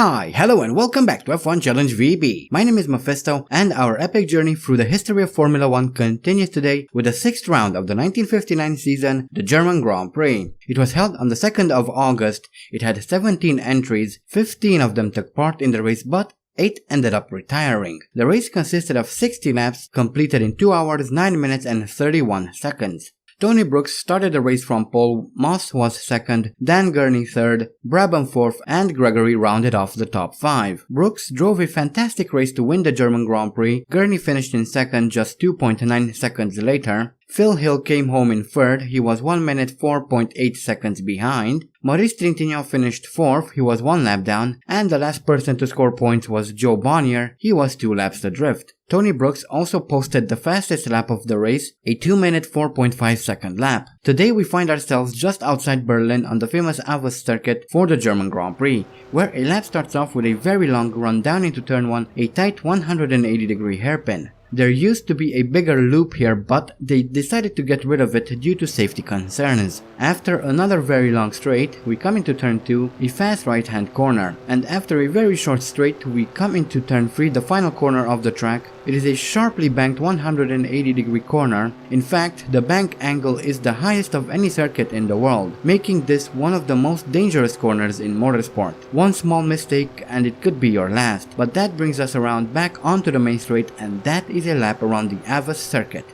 Hi, hello and welcome back to F1 Challenge VB. My name is Mephisto and our epic journey through the history of Formula 1 continues today with the 6th round of the 1959 season, the German Grand Prix. It was held on the 2nd of August, it had 17 entries, 15 of them took part in the race but 8 ended up retiring. The race consisted of 60 laps completed in 2 hours, 9 minutes and 31 seconds. Tony Brooks started the race from pole, Moss was second, Dan Gurney third, Brabham fourth, and Gregory rounded off the top 5. Brooks drove a fantastic race to win the German Grand Prix. Gurney finished in second just 2.9 seconds later. Phil Hill came home in third, he was 1 minute 4.8 seconds behind. Maurice Trintignant finished fourth, he was 1 lap down, and the last person to score points was Joe Bonnier, he was 2 laps adrift. Tony Brooks also posted the fastest lap of the race, a 2 minute 4.5 second lap. Today we find ourselves just outside Berlin on the famous AVUS circuit for the German Grand Prix, where a lap starts off with a very long run down into turn 1, a tight 180-degree hairpin. There used to be a bigger loop here, but they decided to get rid of it due to safety concerns. After another very long straight, we come into turn 2, a fast right hand corner, and after a very short straight, we come into turn 3, the final corner of the track. It is a sharply banked 180-degree corner. In fact, the bank angle is the highest of any circuit in the world, making this one of the most dangerous corners in motorsport. One small mistake and it could be your last, but that brings us around back onto the main straight, and that is a lap around the AVUS circuit.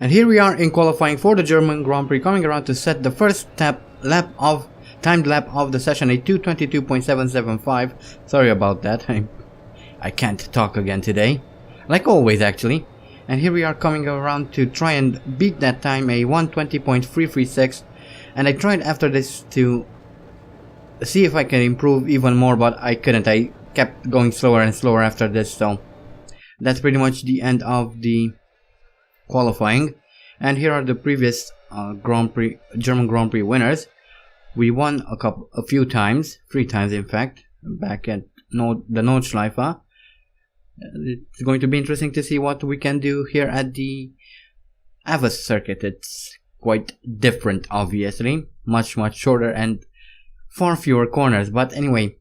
And here we are in qualifying for the German Grand Prix, coming around to set the first timed lap of the session, a 2:22.775. Sorry about that, I can't talk again today, like always actually. And here we are coming around to try and beat that time, a 1:20.336, and I tried after this to see if I can improve even more, but I couldn't. I kept going slower and slower after this, so that's pretty much the end of the qualifying. And here are the previous German Grand Prix winners. We won a few times, 3 times in fact, back at the Nordschleife. It's going to be interesting to see what we can do here at the AVUS circuit. It's quite different, obviously, much shorter and far fewer corners, but anyway.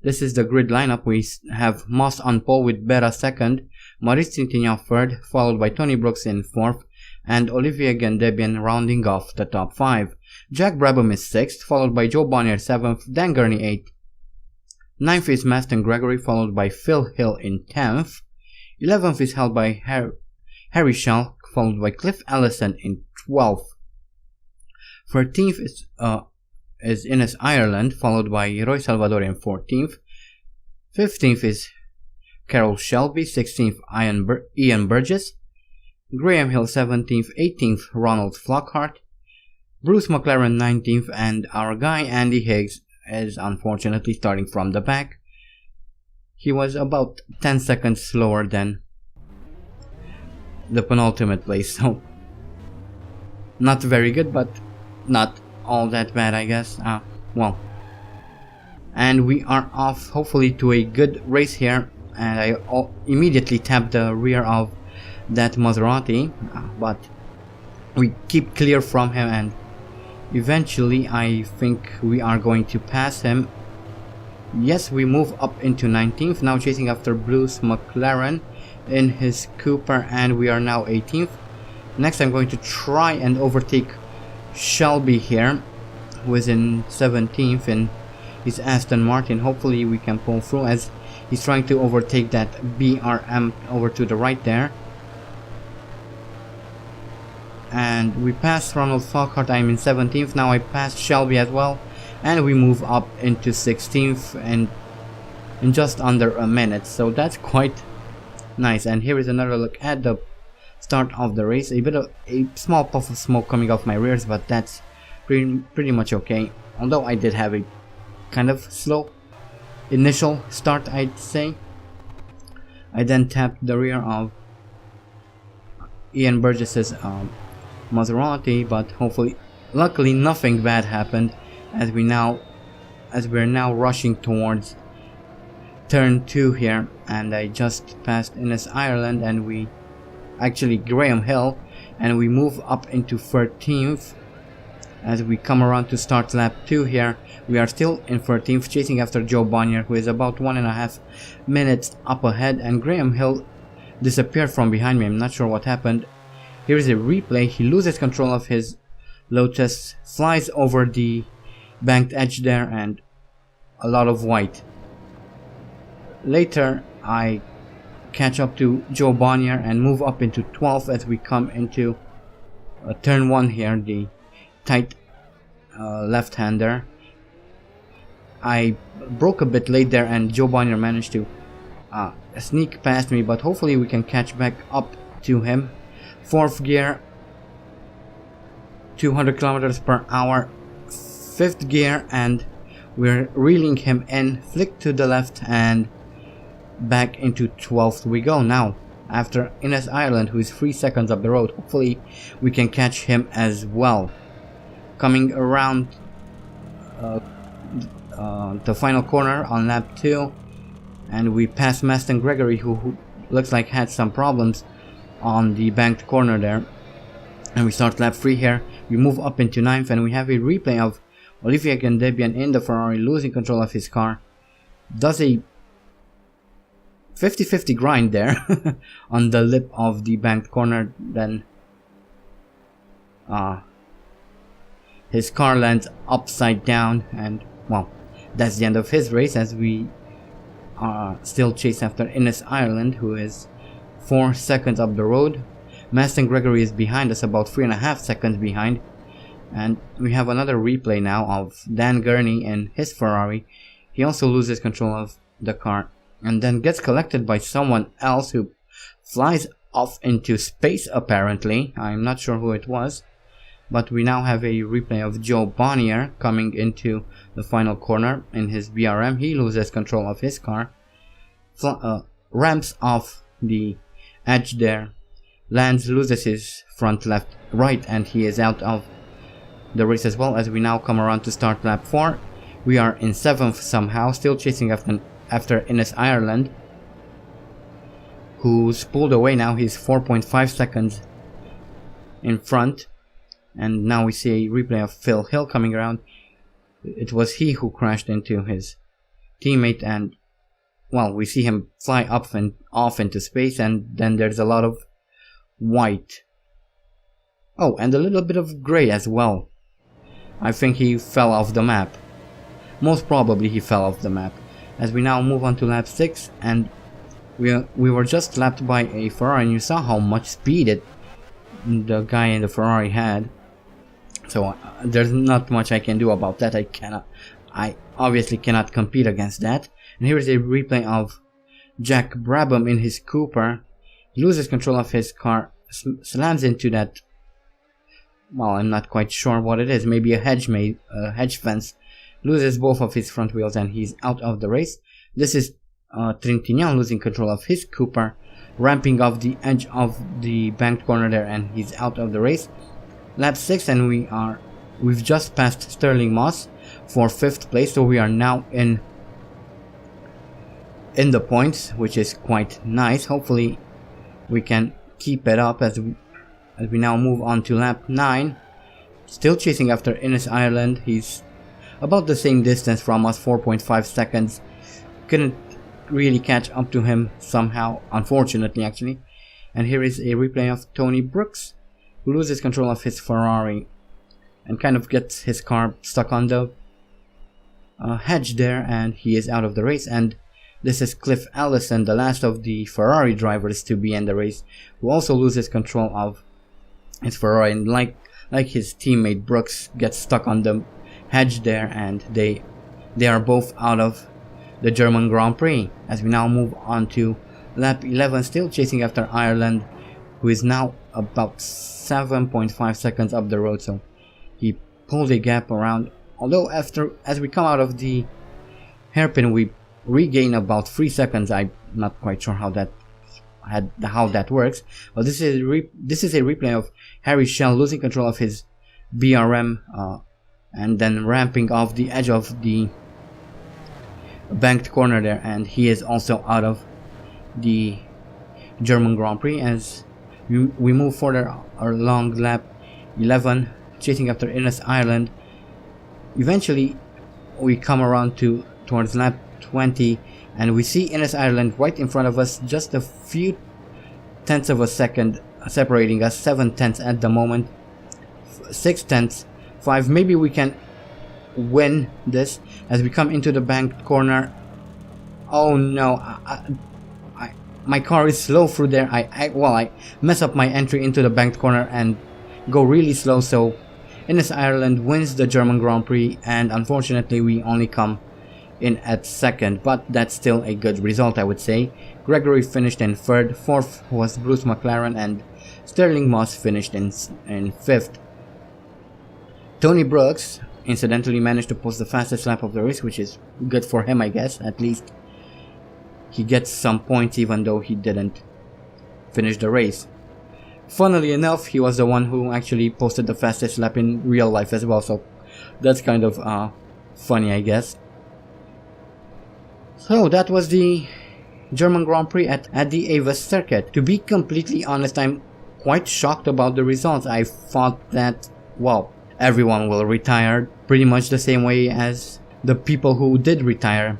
This is the grid lineup. We have Moss on pole with Berra second, Maurice Trintignant third, followed by Tony Brooks in fourth, and Olivier Gendebien rounding off the top 5. Jack Brabham is 6th, followed by Joe Bonnier 7th, Dan Gurney 8th. 9th is Maston Gregory, followed by Phil Hill in 10th. 11th is held by Harry Schell, followed by Cliff Ellison in 12th. 13th is Ines Ireland, followed by Roy Salvador in 14th. 15th is Carroll Shelby, 16th Ian Burgess, Graham Hill 17th, 18th Ronald Flockhart, Bruce McLaren 19th, and our guy Andy Higgs is unfortunately starting from the back. He was about 10 seconds slower than the penultimate place, so not very good, but not all that bad, I guess. Well, and we are off hopefully to a good race here, and I immediately tapped the rear of that Maserati, but we keep clear from him, and eventually I think we are going to pass him. Yes, we move up into 19th, now chasing after Bruce McLaren in his Cooper, and we are now 18th. Next I'm going to try and overtake Shelby here, who is in 17th in his Aston Martin. Hopefully we can pull through as he's trying to overtake that BRM over to the right there. And we passed Ronald Flockhart. I'm in 17th, now I passed Shelby as well, and we move up into 16th and in just under a minute, so that's quite nice. And here is another look at the start of the race. A small puff of smoke coming off my rears, but that's pretty much okay, although I did have a kind of slow initial start, I'd say. I then tapped the rear of Ian Burgess's Maserati, but luckily nothing bad happened, as we're now rushing towards turn 2 here, and I just passed Ines Ireland and Graham Hill, and we move up into 13th As we come around to start lap 2 here, we are still in 13th, chasing after Joe Bonnier, who is about 1.5 minutes up ahead, and Graham Hill disappeared from behind me. I'm not sure what happened. Here is a replay. He loses control of his Lotus, flies over the banked edge there, and a lot of white. Later, I catch up to Joe Bonnier and move up into 12th as we come into turn 1 here, the tight left-hander. I broke a bit late there, and Joe Bonnier managed to sneak past me, but hopefully we can catch back up to him. 4th gear, 200 kilometers per hour. 5th gear, and we're reeling him in. Flick to the left and back into 12th we go now, after Innes Ireland, who is 3 seconds up the road. Hopefully we can catch him as well. Coming around the final corner on lap 2, and we pass Maston Gregory, who looks like had some problems on the banked corner there, and we start lap 3 here. We move up into 9th, and we have a replay of Olivier Gandebian in the Ferrari losing control of his car. Does a 50-50 grind there on the lip of the banked corner, then his car lands upside down, and well, that's the end of his race, as we still chase after Innes Ireland, who is 4 seconds up the road. Maston Gregory is behind us, about 3.5 seconds behind, and we have another replay now of Dan Gurney in his Ferrari. He also loses control of the car and then gets collected by someone else who flies off into space apparently. I'm not sure who it was. But we now have a replay of Joe Bonnier coming into the final corner in his BRM. He loses control of his car, ramps off the edge there, lands, loses his front right, and he is out of the race as well. As we now come around to start lap 4, we are in 7th somehow, still chasing after Innes Ireland, who's pulled away now. He's 4.5 seconds in front. And now we see a replay of Phil Hill coming around. It was he who crashed into his teammate, and well, we see him fly up and off into space, and then there's a lot of white. Oh, and a little bit of gray as well. I think he fell off the map. Most probably he fell off the map. As we now move on to lap 6, and we were just lapped by a Ferrari, and you saw how much speed the guy in the Ferrari had. So there's not much I can do about that. I obviously cannot compete against that. And here is a replay of Jack Brabham in his Cooper. He loses control of his car, slams into that, well, I'm not quite sure what it is, maybe a hedge fence, loses both of his front wheels, and he's out of the race. This is Trintignant losing control of his Cooper, ramping off the edge of the banked corner there, and he's out of the race. Lap 6, and we've just passed Sterling Moss for 5th place, so we are now in the points, which is quite nice. Hopefully we can keep it up as we now move on to lap 9. Still chasing after Innes Ireland. He's about the same distance from us, 4.5 seconds. Couldn't really catch up to him somehow, unfortunately actually. And here is a replay of Tony Brooks, who loses control of his Ferrari and kind of gets his car stuck on the hedge there, and he is out of the race. And this is Cliff Allison, the last of the Ferrari drivers to be in the race, who also loses control of his Ferrari, and like his teammate Brooks, gets stuck on the hedge there, and they are both out of the German Grand Prix. As we now move on to lap 11, still chasing after Ireland, who is now about 7.5 seconds up the road, so he pulled a gap around. Although as we come out of the hairpin, we regain about 3 seconds. I'm not quite sure how that works. But this is a replay of Harry Schell losing control of his BRM and then ramping off the edge of the banked corner there, and he is also out of the German Grand Prix. As we move further along lap 11, chasing after Innes Ireland. Eventually, we come around towards lap 20, and we see Innes Ireland right in front of us, just a few tenths of a second separating us, 7 tenths at the moment, 6 tenths, 5. Maybe we can win this as we come into the banked corner. Oh no, my car is slow through there. I mess up my entry into the banked corner and go really slow, so Innes Ireland wins the German Grand Prix, and unfortunately we only come in at second, but that's still a good result, I would say. Gregory finished in third, fourth was Bruce McLaren, and Sterling Moss finished in fifth. Tony Brooks incidentally managed to post the fastest lap of the race, which is good for him, I guess. At least he gets some points even though he didn't finish the race. Funnily enough, he was the one who actually posted the fastest lap in real life as well, so that's kind of funny, I guess. So that was the German Grand Prix at the AVUS circuit. To be completely honest, I'm quite shocked about the results. I thought that, well, everyone will retire pretty much the same way as the people who did retired.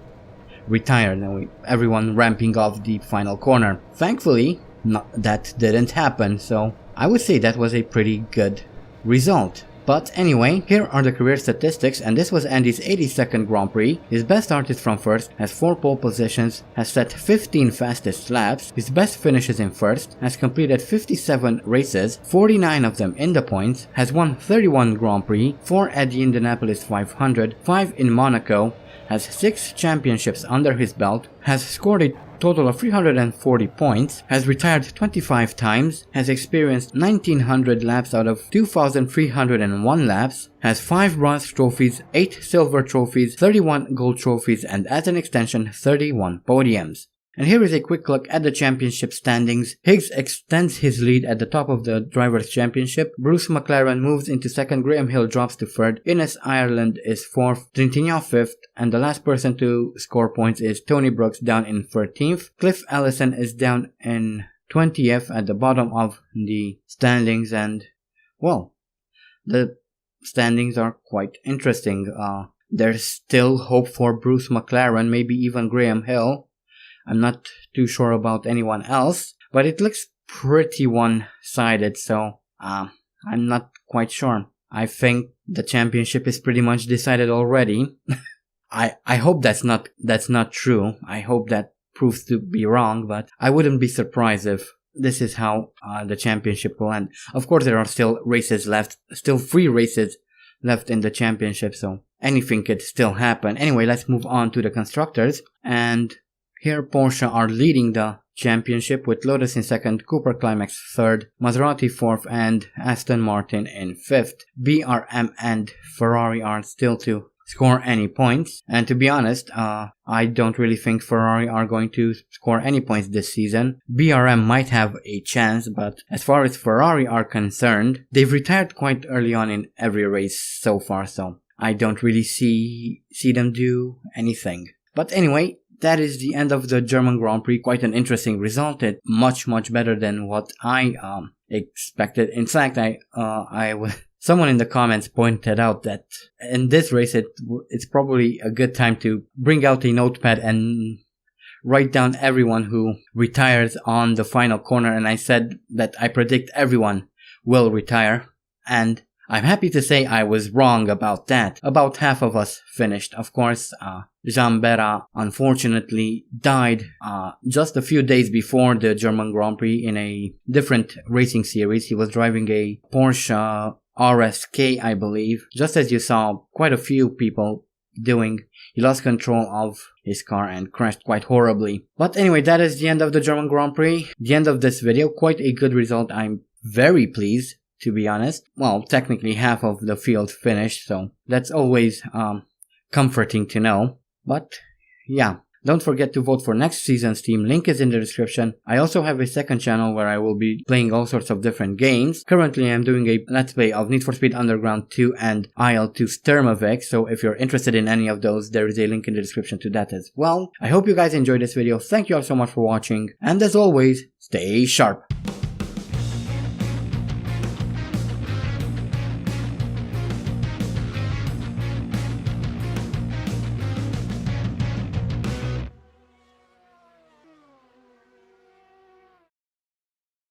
Everyone ramping off the final corner. Thankfully, that didn't happen, so I would say that was a pretty good result. But anyway, here are the career statistics, and this was Andy's 82nd Grand Prix. His best start is from first, has 4 pole positions, has set 15 fastest laps, his best finishes in first, has completed 57 races, 49 of them in the points, has won 31 Grand Prix, 4 at the Indianapolis 500, 5 in Monaco, has 6 championships under his belt, has scored a total of 340 points, has retired 25 times, has experienced 1900 laps out of 2301 laps, has 5 bronze trophies, 8 silver trophies, 31 gold trophies, and as an extension 31 podiums. And here is a quick look at the championship standings. Higgs extends his lead at the top of the Drivers' Championship. Bruce McLaren moves into second, Graham Hill drops to third, Innes Ireland is fourth, Trintignant fifth, and the last person to score points is Tony Brooks down in 13th. Cliff Ellison is down in 20th at the bottom of the standings, and well, the standings are quite interesting. There's still hope for Bruce McLaren, maybe even Graham Hill. I'm not too sure about anyone else, but it looks pretty one-sided, so I'm not quite sure. I think the championship is pretty much decided already. I hope that's not true. I hope that proves to be wrong, but I wouldn't be surprised if this is how the championship will end. Of course, there are still races left, still 3 races left in the championship, so anything could still happen. Anyway, let's move on to the constructors, and here Porsche are leading the championship with Lotus in second, Cooper Climax third, Maserati fourth, and Aston Martin in fifth. BRM and Ferrari are still to score any points, and to be honest, I don't really think Ferrari are going to score any points this season. BRM might have a chance, but as far as Ferrari are concerned, they've retired quite early on in every race so far, so I don't really see them do anything. But anyway, that is the end of the German Grand Prix. Quite an interesting result. It much better than what I expected. In fact, someone in the comments pointed out that in this race it's probably a good time to bring out a notepad and write down everyone who retires on the final corner. And I said that I predict everyone will retire, and I'm happy to say I was wrong about that. About half of us finished. Of course, Jean Berra unfortunately died just a few days before the German Grand Prix in a different racing series. He was driving a Porsche R.06, I believe. Just as you saw quite a few people doing, he lost control of his car and crashed quite horribly. But anyway, that is the end of the German Grand Prix. The end of this video. Quite a good result. I'm very pleased, to be honest. Well, technically half of the field finished, so that's always comforting to know. But yeah, don't forget to vote for next season's team. Link is in the description. I also have a second channel where I will be playing all sorts of different games. Currently I'm doing a let's play of Need for Speed Underground 2 and IL2 Sturmovik, so if you're interested in any of those, there is a link in the description to that as well. I hope you guys enjoyed this video. Thank you all so much for watching, and as always, stay sharp.